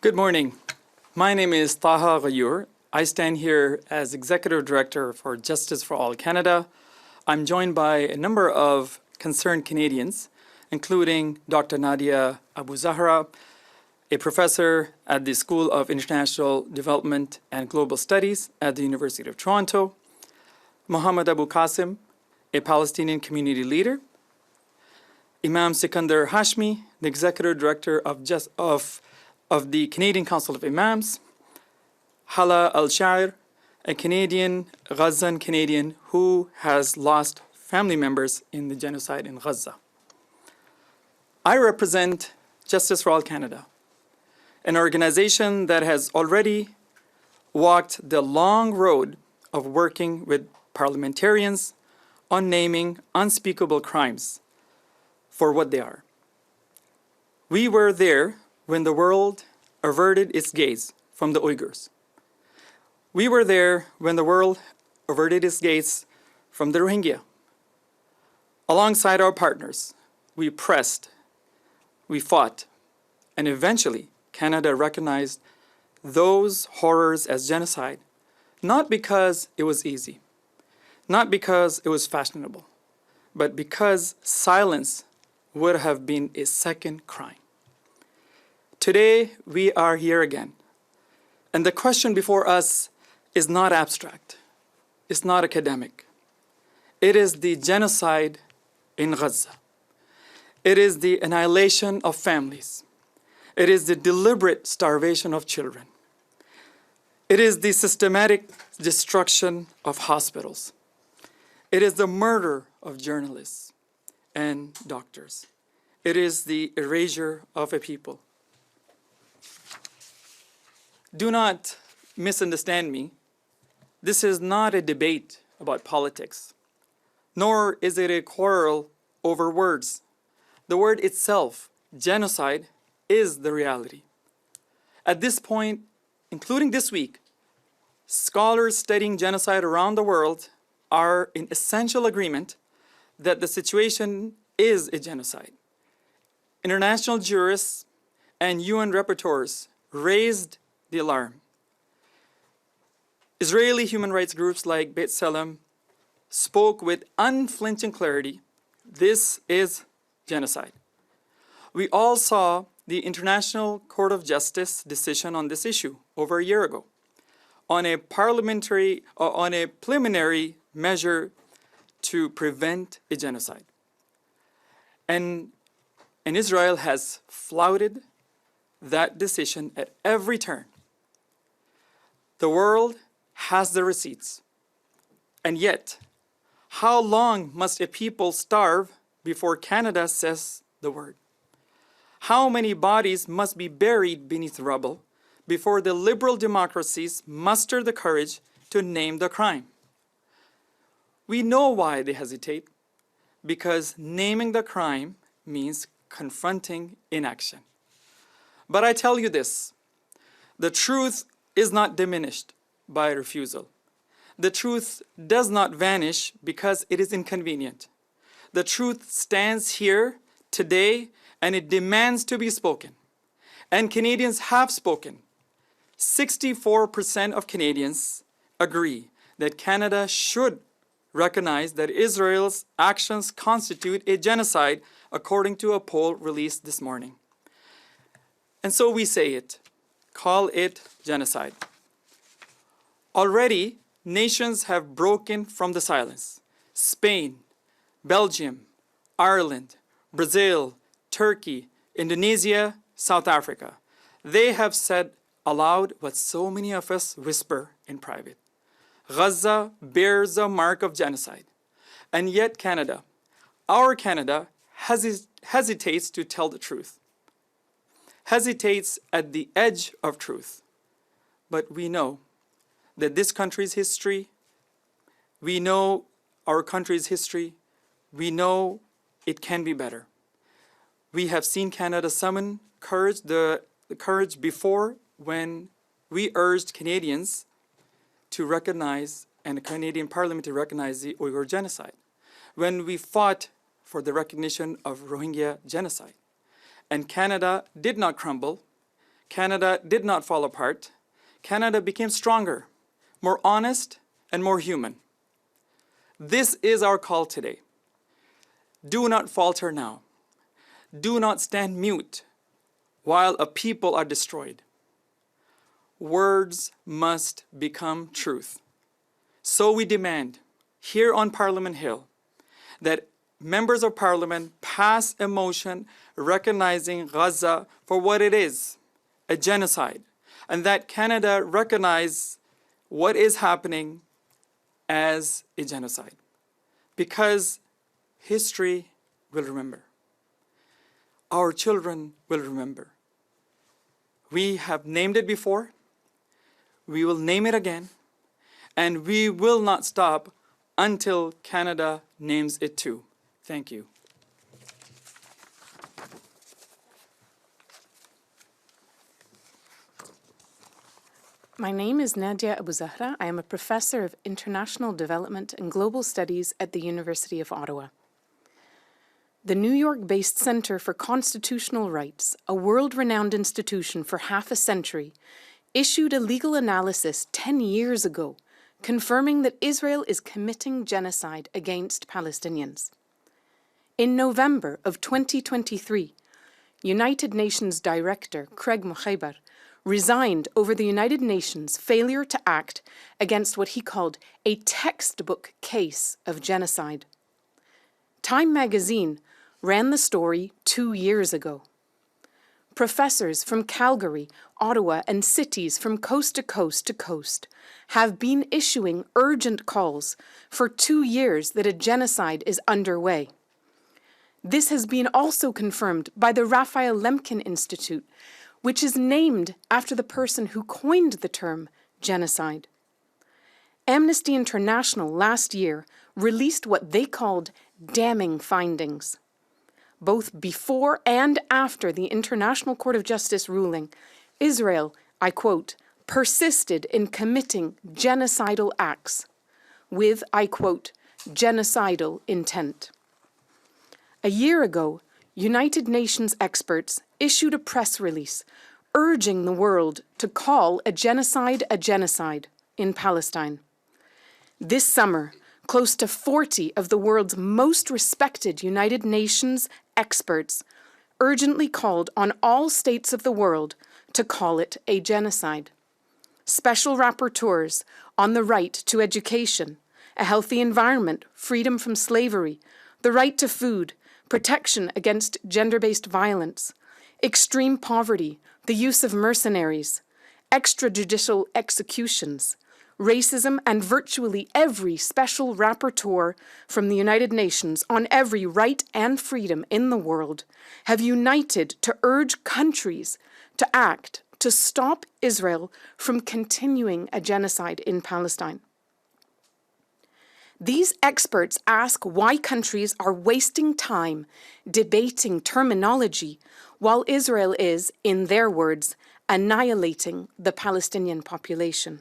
Good morning. My name is Taha Ghayyur. I stand here as Executive Director for Justice for All Canada. I'm joined by a number of concerned Canadians, including Dr. Nadia Abu-Zahra, a professor at the School of International Development and Global Studies at the University of Toronto, Mohamed Abokasem, a Palestinian community leader, Imam Sikander Hashmi, the Executive Director of the Canadian Council of Imams, Hala Alshaer, a Gazan Canadian who has lost family members in the genocide in Gaza. I represent Justice for All Canada, an organization that has already walked the long road of working with parliamentarians on naming unspeakable crimes for what they are. We were there when the world averted its gaze from the Uyghurs. We were there when the world averted its gaze from the Rohingya. Alongside our partners, we pressed, we fought, and eventually Canada recognized those horrors as genocide, not because it was easy, not because it was fashionable, but because silence would have been a second crime. Today, we are here again, and the question before us is not abstract, it's not academic. It is the genocide in Gaza. It is the annihilation of families. It is the deliberate starvation of children. It is the systematic destruction of hospitals. It is the murder of journalists and doctors. It is the erasure of a people. Do not misunderstand me. This is not a debate about politics, nor is it a quarrel over words. The word itself, genocide, is the reality. At this point, including this week, scholars studying genocide around the world are in essential agreement that the situation is a genocide. International jurists and UN rapporteurs raised the alarm. Israeli human rights groups like Beit Salem spoke with unflinching clarity. This is genocide. We all saw the International Court of Justice decision on this issue over a year ago on a preliminary measure to prevent a genocide. And Israel has flouted that decision at every turn. The world has the receipts. And yet, how long must a people starve before Canada says the word? How many bodies must be buried beneath rubble before the liberal democracies muster the courage to name the crime? We know why they hesitate, because naming the crime means confronting inaction. But I tell you this, the truth is not diminished by refusal. The truth does not vanish because it is inconvenient. The truth stands here today and it demands to be spoken. And Canadians have spoken. 64% of Canadians agree that Canada should recognize that Israel's actions constitute a genocide, according to a poll released this morning. And so we say it, call it genocide. Already, nations have broken from the silence. Spain, Belgium, Ireland, Brazil, Turkey, Indonesia, South Africa. They have said aloud what so many of us whisper in private. Gaza bears the mark of genocide. And yet Canada, our Canada, hesitates to tell the truth. Hesitates at the edge of truth. But we know that this country's history, we know our country's history, we know it can be better. We have seen Canada summon courage, the courage before, when we urged Canadians to recognize, and the Canadian Parliament to recognize, the Uyghur genocide. When we fought for the recognition of Rohingya genocide. And Canada did not crumble. Canada did not fall apart. Canada became stronger, more honest, and more human. This is our call today. Do not falter now. Do not stand mute while a people are destroyed. Words must become truth. So we demand here on Parliament Hill that members of Parliament pass a motion recognizing Gaza for what it is, a genocide, and that Canada recognize what is happening as a genocide, because history will remember. Our children will remember. We have named it before, we will name it again, and we will not stop until Canada names it too. Thank you. My name is Nadia Abu-Zahra. I am a professor of international development and global studies at the University of Ottawa. The New York-based Center for Constitutional Rights, a world-renowned institution for half a century, issued a legal analysis 10 years ago confirming that Israel is committing genocide against Palestinians. In November of 2023, United Nations Director Craig Mohamed resigned over the United Nations' failure to act against what he called a textbook case of genocide. Time magazine ran the story 2 years ago. Professors from Calgary, Ottawa, and cities from coast to coast have been issuing urgent calls for 2 years that a genocide is underway. This has been also confirmed by the Raphael Lemkin Institute, which is named after the person who coined the term genocide. Amnesty International last year released what they called damning findings. Both before and after the International Court of Justice ruling, Israel, I quote, persisted in committing genocidal acts with, I quote, genocidal intent. A year ago, United Nations experts issued a press release urging the world to call a genocide in Palestine. This summer, close to 40 of the world's most respected United Nations experts urgently called on all states of the world to call it a genocide. Special rapporteurs on the right to education, a healthy environment, freedom from slavery, the right to food, protection against gender-based violence, extreme poverty, the use of mercenaries, extrajudicial executions, racism, and virtually every special rapporteur from the United Nations on every right and freedom in the world have united to urge countries to act to stop Israel from continuing a genocide in Palestine. These experts ask why countries are wasting time debating terminology while Israel is, in their words, annihilating the Palestinian population.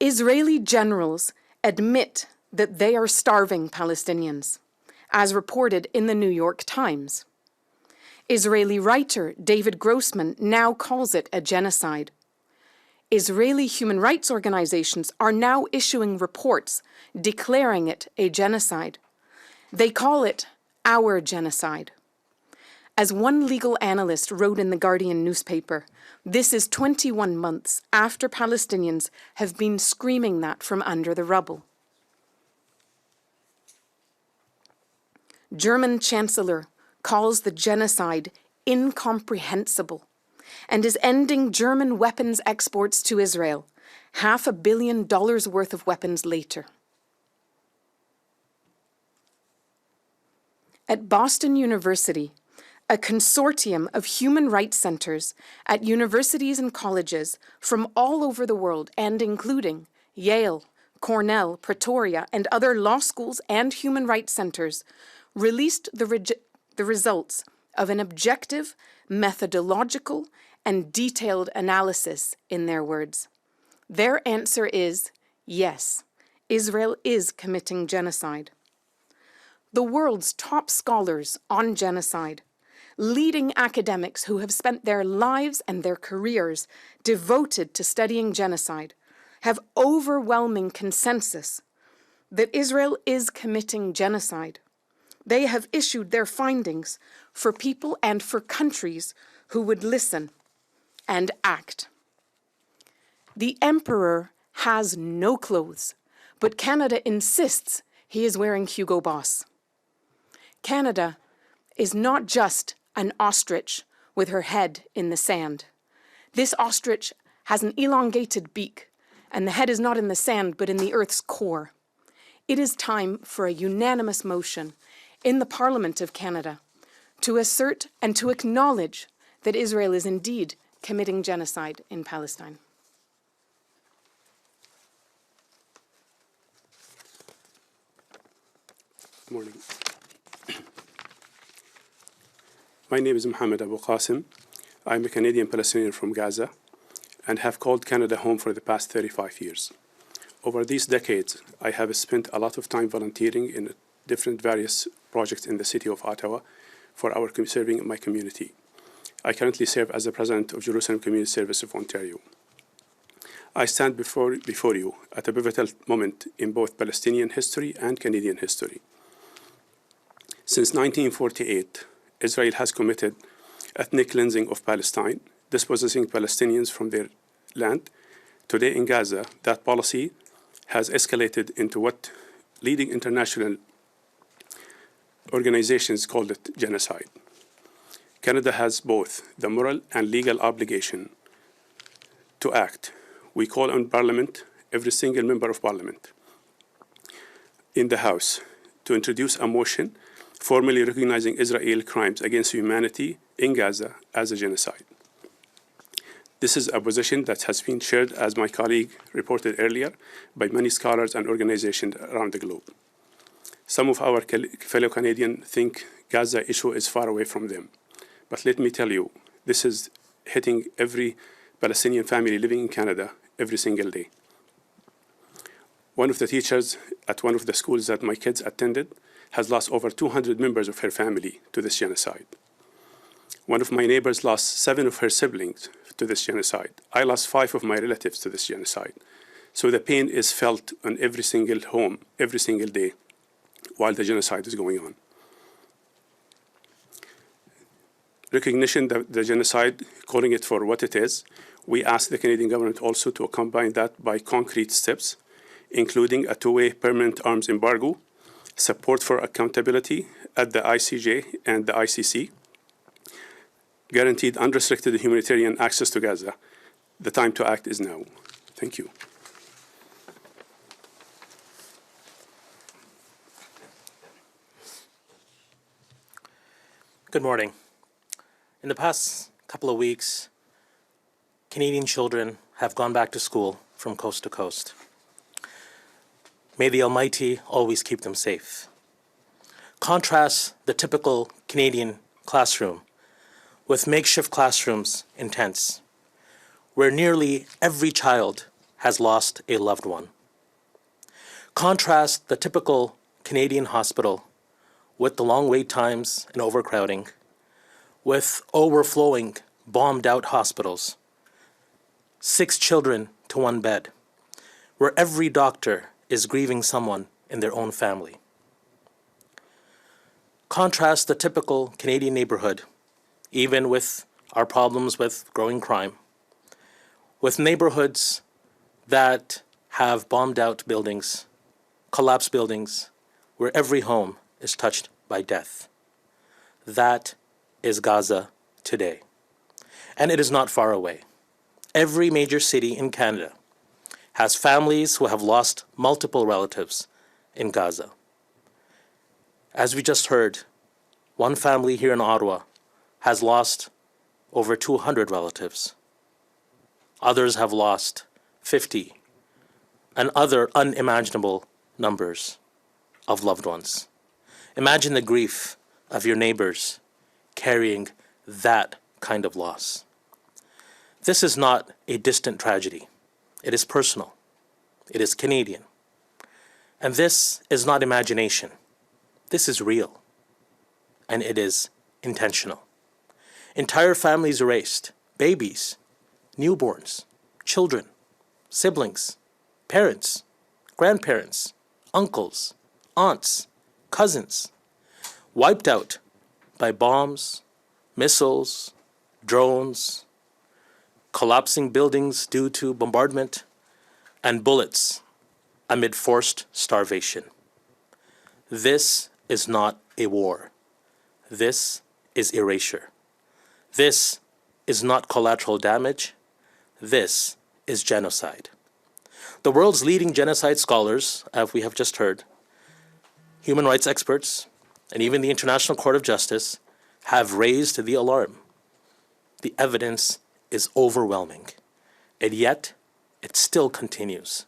Israeli generals admit that they are starving Palestinians, as reported in the New York Times. Israeli writer David Grossman now calls it a genocide. Israeli human rights organizations are now issuing reports declaring it a genocide. They call it our genocide. As one legal analyst wrote in the Guardian newspaper, this is 21 months after Palestinians have been screaming that from under the rubble. German Chancellor calls the genocide incomprehensible and is ending German weapons exports to Israel, $500 million worth of weapons later. At Boston University, a consortium of human rights centers at universities and colleges from all over the world, and including Yale, Cornell, Pretoria, and other law schools and human rights centers, released the results of an objective, methodological, and detailed analysis, in their words. Their answer is yes, Israel is committing genocide. The world's top scholars on genocide, leading academics who have spent their lives and their careers devoted to studying genocide have overwhelming consensus that Israel is committing genocide. They have issued their findings for people and for countries who would listen and act. The emperor has no clothes, but Canada insists he is wearing Hugo Boss. Canada is not just an ostrich with her head in the sand. This ostrich has an elongated beak, and the head is not in the sand, but in the earth's core. It is time for a unanimous motion in the Parliament of Canada to assert and to acknowledge that Israel is indeed committing genocide in Palestine. Good morning. My name is Mohamed Abokasem. I'm a Canadian Palestinian from Gaza and have called Canada home for the past 35 years. Over these decades, I have spent a lot of time volunteering in different various projects in the city of Ottawa for serving my community. I currently serve as the president of Jerusalem Community Service of Ontario. I stand before you at a pivotal moment in both Palestinian history and Canadian history. Since 1948, Israel has committed ethnic cleansing of Palestine, dispossessing Palestinians from their land. Today in Gaza, that policy has escalated into what leading international organizations call it genocide. Canada has both the moral and legal obligation to act. We call on Parliament, every single member of Parliament in the House, to introduce a motion formally recognizing Israel's crimes against humanity in Gaza as a genocide. This is a position that has been shared, as my colleague reported earlier, by many scholars and organizations around the globe. Some of our fellow Canadians think Gaza issue is far away from them. But let me tell you, this is hitting every Palestinian family living in Canada every single day. One of the teachers at one of the schools that my kids attended has lost over 200 members of her family to this genocide. One of my neighbors lost 7 of her siblings to this genocide. I lost 5 of my relatives to this genocide. So the pain is felt on every single home, every single day, while the genocide is going on. Recognition of the genocide, calling it for what it is, we ask the Canadian government also to accompany that by concrete steps, including a two-way permanent arms embargo, support for accountability at the ICJ and the ICC, guaranteed unrestricted humanitarian access to Gaza. The time to act is now. Thank you. Good morning. In the past couple of weeks, Canadian children have gone back to school from coast to coast. May the Almighty always keep them safe. Contrast the typical Canadian classroom with makeshift classrooms in tents, where nearly every child has lost a loved one. Contrast the typical Canadian hospital with the long wait times and overcrowding, with overflowing, bombed-out hospitals, 6 children to 1 bed, where every doctor is grieving someone in their own family. Contrast the typical Canadian neighborhood, even with our problems with growing crime, with neighborhoods that have bombed-out buildings, collapsed buildings, where every home is touched by death. That is Gaza today. And it is not far away. Every major city in Canada has families who have lost multiple relatives in Gaza. As we just heard, one family here in Ottawa has lost over 200 relatives. Others have lost 50 and other unimaginable numbers of loved ones. Imagine the grief of your neighbors carrying that kind of loss. This is not a distant tragedy. It is personal. It is Canadian. And this is not imagination. This is real. And it is intentional. Entire families erased, babies, newborns, children, siblings, parents, grandparents, uncles, aunts, cousins, wiped out by bombs, missiles, drones, collapsing buildings due to bombardment, and bullets amid forced starvation. This is not a war. This is erasure. This is not collateral damage. This is genocide. The world's leading genocide scholars, as we have just heard, human rights experts, and even the International Court of Justice have raised the alarm. The evidence is overwhelming, and yet it still continues.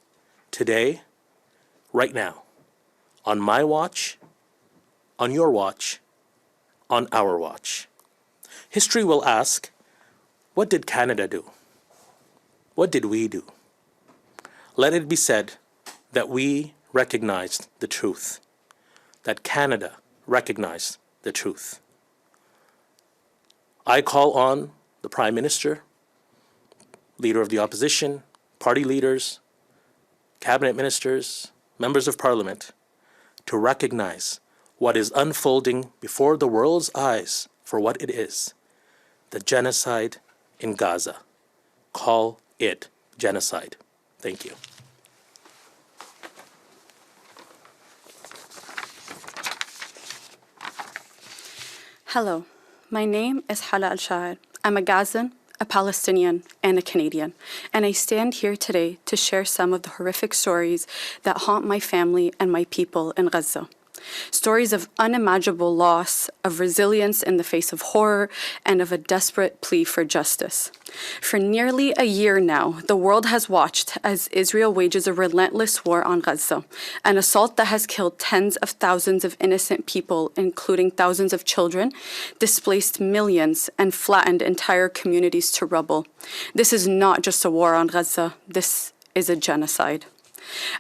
Today, right now, on my watch, on your watch, on our watch. History will ask, what did Canada do? What did we do? Let it be said that we recognized the truth, that Canada recognized the truth. I call on the Prime Minister, Leader of the Opposition, party leaders, cabinet ministers, members of Parliament, to recognize what is unfolding before the world's eyes for what it is, the genocide in Gaza. Call it genocide. Thank you. Hello, my name is Hala Alshaer. I'm a Gazan, a Palestinian, and a Canadian, and I stand here today to share some of the horrific stories that haunt my family and my people in Gaza. Stories of unimaginable loss, of resilience in the face of horror, and of a desperate plea for justice. For nearly a year now, the world has watched as Israel wages a relentless war on Gaza, an assault that has killed tens of thousands of innocent people, including thousands of children, displaced millions, and flattened entire communities to rubble. This is not just a war on Gaza, this is a genocide.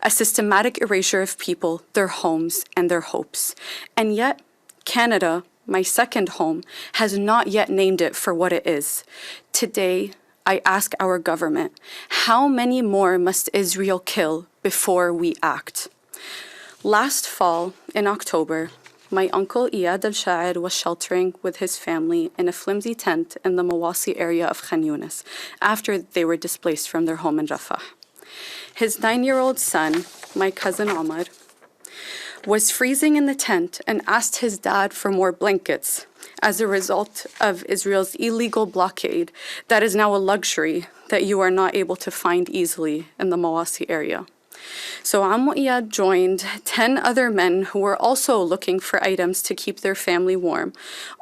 A systematic erasure of people, their homes, and their hopes. And yet, Canada, my second home, has not yet named it for what it is. Today, I ask our government, how many more must Israel kill before we act? Last fall, in October, my uncle Iyad Alshaer was sheltering with his family in a flimsy tent in the Mawasi area of Khan Younis after they were displaced from their home in Rafah. His 9-year-old son, my cousin Omar, was freezing in the tent and asked his dad for more blankets as a result of Israel's illegal blockade that is now a luxury that you are not able to find easily in the Mawasi area. So Ammu Iyad joined 10 other men who were also looking for items to keep their family warm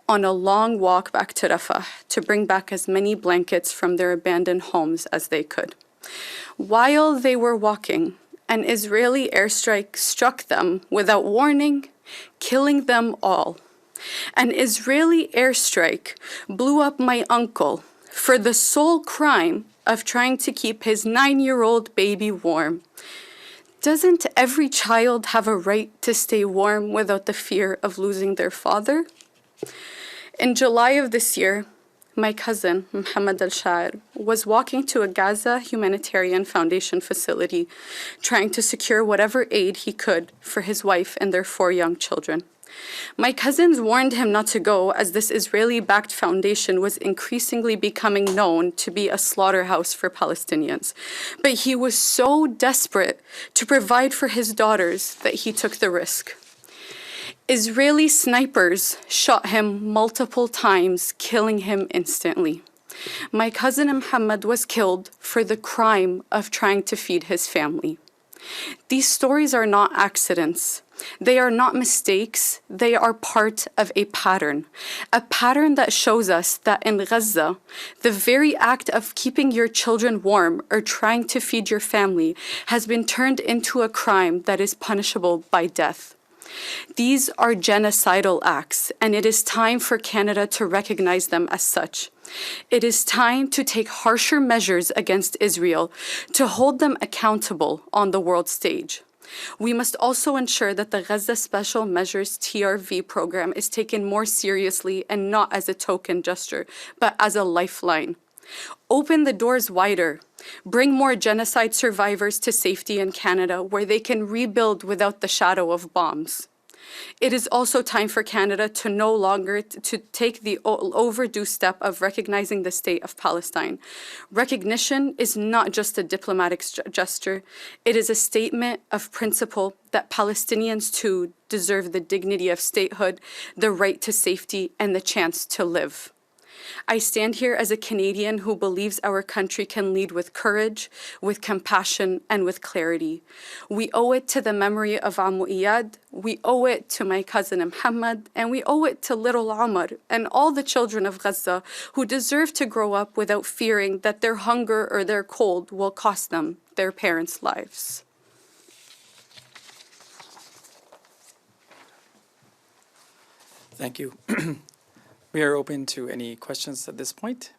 on a long walk back to Rafah to bring back as many blankets from their abandoned homes as they could. While they were walking, an Israeli airstrike struck them without warning, killing them all. An Israeli airstrike blew up my uncle for the sole crime of trying to keep his 9-year-old baby warm. Doesn't every child have a right to stay warm without the fear of losing their father? In July of this year, my cousin, Mohamed Alshaer, was walking to a Gaza Humanitarian Foundation facility, trying to secure whatever aid he could for his wife and their 4 young children. My cousins warned him not to go, as this Israeli-backed foundation was increasingly becoming known to be a slaughterhouse for Palestinians. But he was so desperate to provide for his daughters that he took the risk. Israeli snipers shot him multiple times, killing him instantly. My cousin Mohamed was killed for the crime of trying to feed his family. These stories are not accidents. They are not mistakes. They are part of a pattern that shows us that in Gaza, the very act of keeping your children warm or trying to feed your family has been turned into a crime that is punishable by death. These are genocidal acts, and it is time for Canada to recognize them as such. It is time to take harsher measures against Israel, to hold them accountable on the world stage. We must also ensure that the Gaza Special Measures TRV program is taken more seriously and not as a token gesture, but as a lifeline. Open the doors wider. Bring more genocide survivors to safety in Canada, where they can rebuild without the shadow of bombs. It is also time for Canada to no longer to take the overdue step of recognizing the state of Palestine. Recognition is not just a diplomatic gesture. It is a statement of principle that Palestinians too deserve the dignity of statehood, the right to safety, and the chance to live. I stand here as a Canadian who believes our country can lead with courage, with compassion, and with clarity. We owe it to the memory of Amu Iyad, we owe it to my cousin Mohamed, and we owe it to little Omar and all the children of Gaza who deserve to grow up without fearing that their hunger or their cold will cost them their parents' lives. Thank you. We are open to any questions at this point.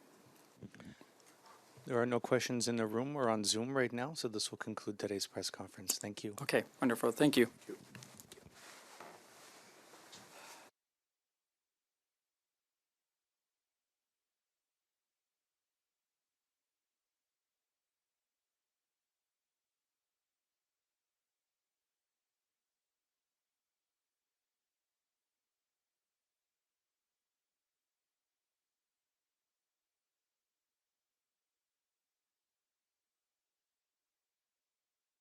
There are no questions in the room or on Zoom right now, so this will conclude today's press conference. Thank you. Okay, wonderful. Thank you.